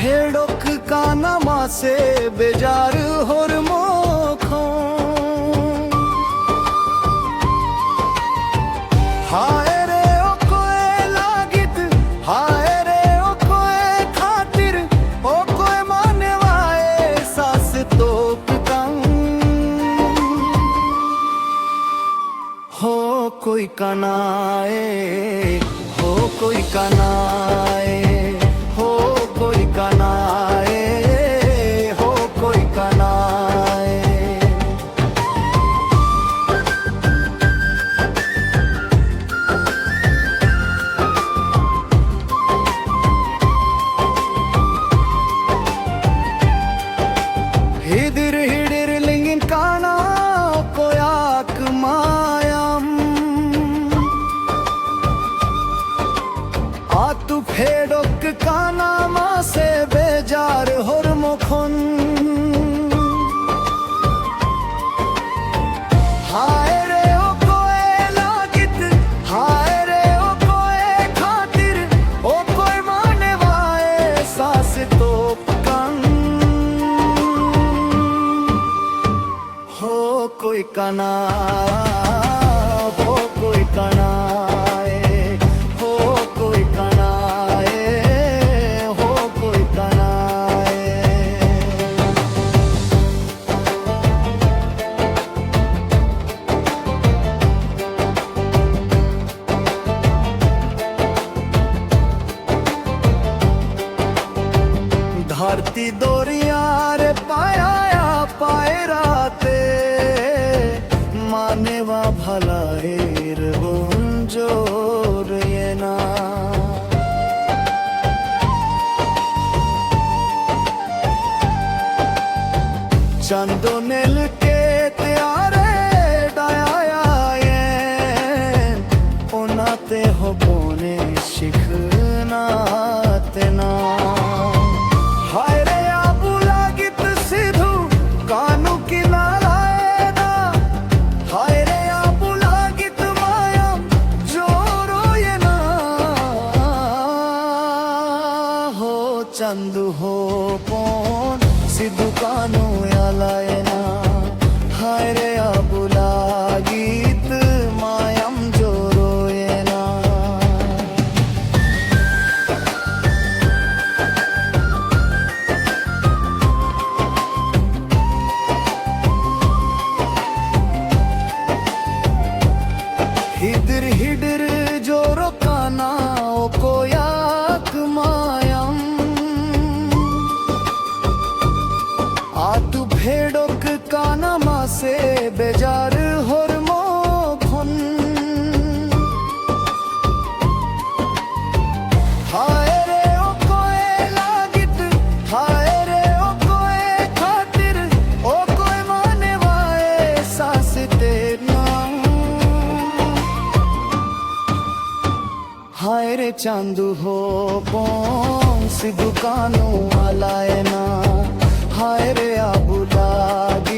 भेड़ोक काना मासे बेजार होर मोखो हाय रे ओ कोए लागित हाय रे ओ कोए खातिर ओ कोए माने वाए सास तो हो कोई कनाए हो कोई कनाए हो कोई कनाए हो कोई कनाए। हिदिर हिडिर लिंगिन काना कोयाक मायम आतु फेडोक काना मासे बेजार होर मुखन हाय रे ओ कोए लागित हाय रे ओ कोए खातिर ओ कोई माने वाए सास तो हो कोई कना हो कोई कनाए हो कोई कनाए हो कोई कनाए। धरती दोरिया रे पाया पायराते मानेवा भलाएर गुंजोर ये ना चंदो नेल के त्यारे डाया ओनाते हो बोने शिखना तेना हाय रे आबू लागित सिधू कानू की नारायणा हाय रे आबू लागित मायम जोरो ये ना हो चंदू हो पोन सिधू कानू यालायना हाय रे आबू लागित मायम जोरो ये ना। हिदिर हिडिर जोरो काना ओ कोयाक मायम आतु भेड़ोक काना मासे बेजार होर मोखन हाय रे ओ कोए लागित हाय रे ओ कोए खातिर ओ कोए माने वाए सास तेना हाय रे चांदू हो पों सिधू कानू आलायना